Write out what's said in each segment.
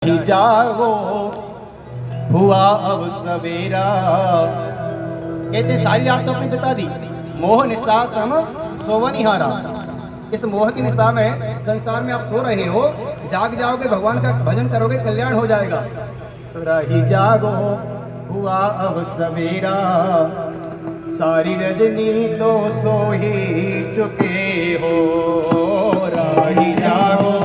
ही जागो हुआ अब सवेरा। कहते सारी रात तो अपनी बता दी, मोह निशा सम सोवनिहारा। इस मोह की निशा में संसार में आप सो रहे हो, जाग जाओगे, भगवान का भजन करोगे, कल्याण हो जाएगा। तो रही जागो हुआ अब सवेरा, सारी रजनी तो सो ही चुके हो। रही जागो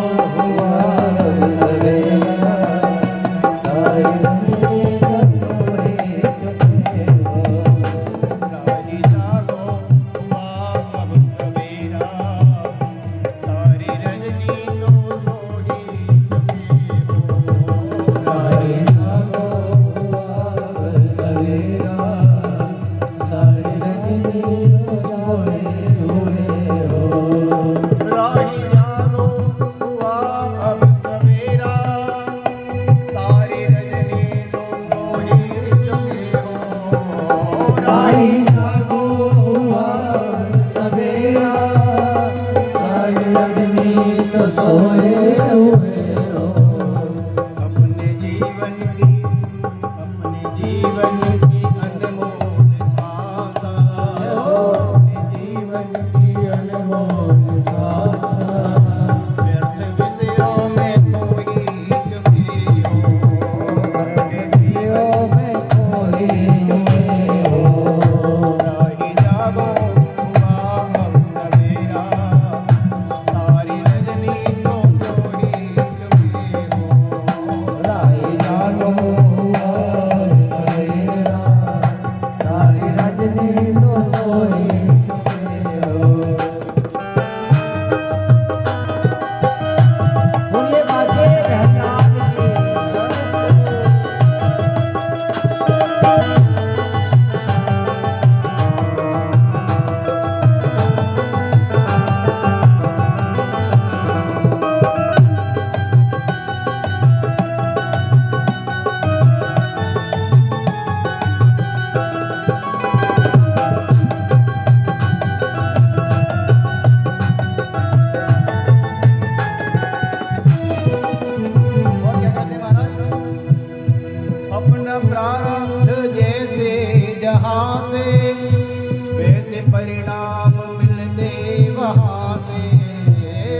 परिणाम मिलते वहाँ से।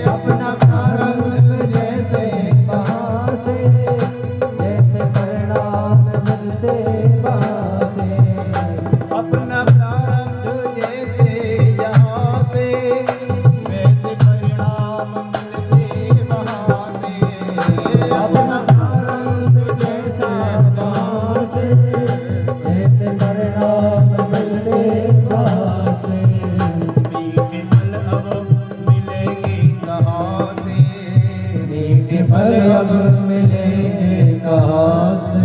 अपना प्रारंभ जैसे वहाँ से, जैसे परिणाम मिलते वहाँ से। अपना प्रारंभ जैसे जहाँ से, वैसे परिणाम मिलते वहाँ से। अपना प्रारंभ जैसा वहाँ से, जैसे परिणाम मिलते वहाँ से। फल अब मिलेंगे कहाँ से?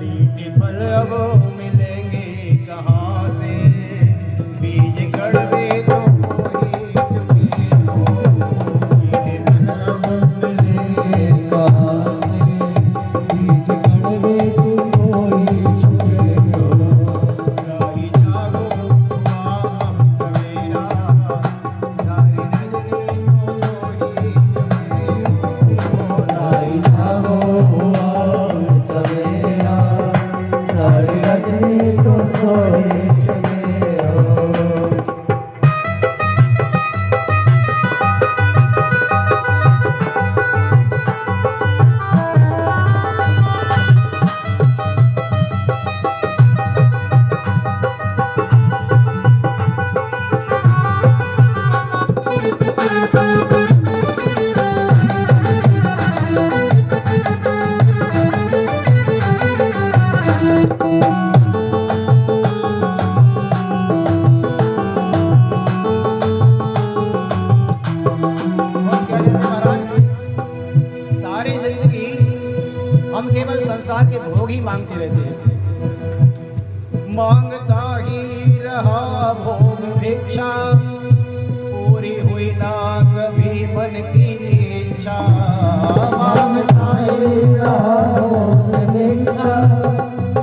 मीठे फल अब मिलेंगे कहाँ से? बीज कड़वे तो कोई चुके हो। मीठे फल अब मिलेंगे कहाँ से? बीज कड़वे तो कोई चुके हो। राही जागो हुआ अब सवेरा, सारी रजनी तो ही हम केवल संसार के भोग ही मांगते रहते हैं। मांगता ही रहा भोग भिक्षा, पूरी हुई ना कभी मन की इच्छा। मांगता ही रहा भोग भिक्षा,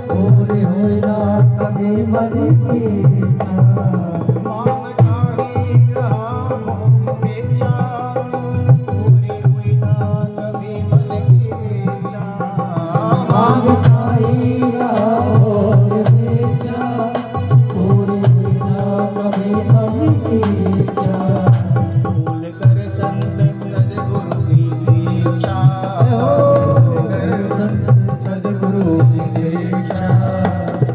पूरी हुई ना कभी मन की इच्छा। मांगता ही रहा भोग भिक्षा, पूरी हुई ना कभी मन की इच्छा। भूल कर संत सद्गुरु की शिक्षा,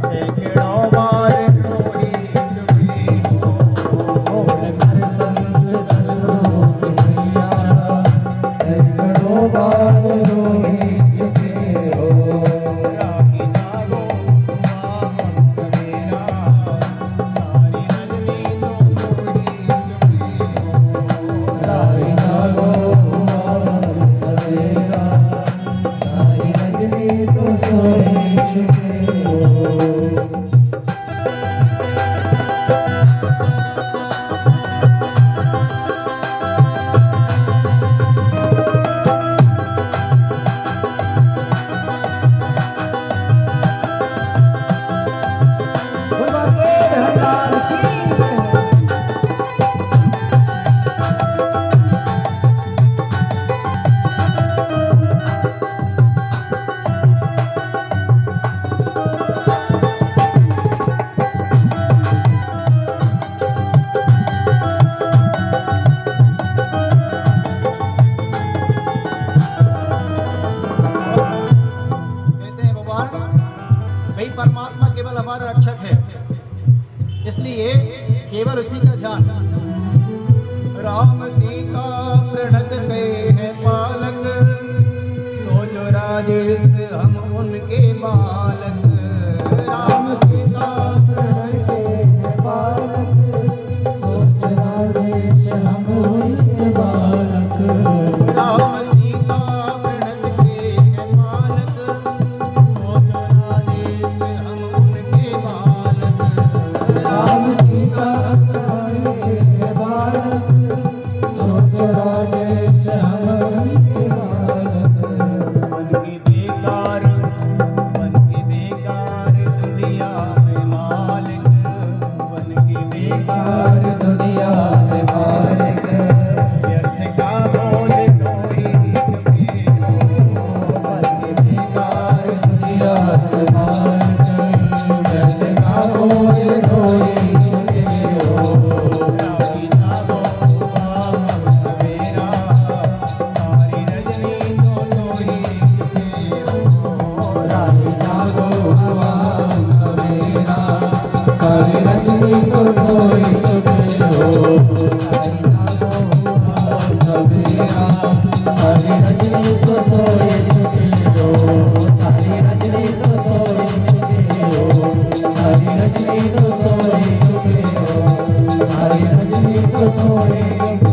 सैकड़ों बार रोई राही जागो सवेरा, सारी रजनी तो कहते हैं भगवान भाई परमात्मा केवल हमारा रक्षक है, इसलिए केवल उसी का ध्यान। राम सीता प्रणत गए हैं पालक, सो जो राजेश हम उनके बालक। राम सीता प्रणत गए हैं पालक, सो जो राजेश हम उनके बालक। राम सीता प्रणत गए हैं पालक, सो जो राजेश हम उनके बालक। राम सीता प्रणत गए हैं बालक, सो जो राजेश हम उनके बालक। मन की बेकार दुनिया में मालिक, मन की बेकार दुनिया में मालिक। व्यर्थ का बोझ कोई चुके हो, मन की बेकार दुनिया में मालिक। व्यर्थ का बोझ कोई चुके हो, राही जागो हम सवेरा, सारी रजनी तो सोई चुके हो। राही जागो हम सवेरा, सारी रजनी तो सोई चुके हो। सारी रजनी तो सोई चुके हो, सारी रजनी तो सोई चुके हो, सारी रजनी तो सोई चुके हो, सारी रजनी तो सोई चुके हो।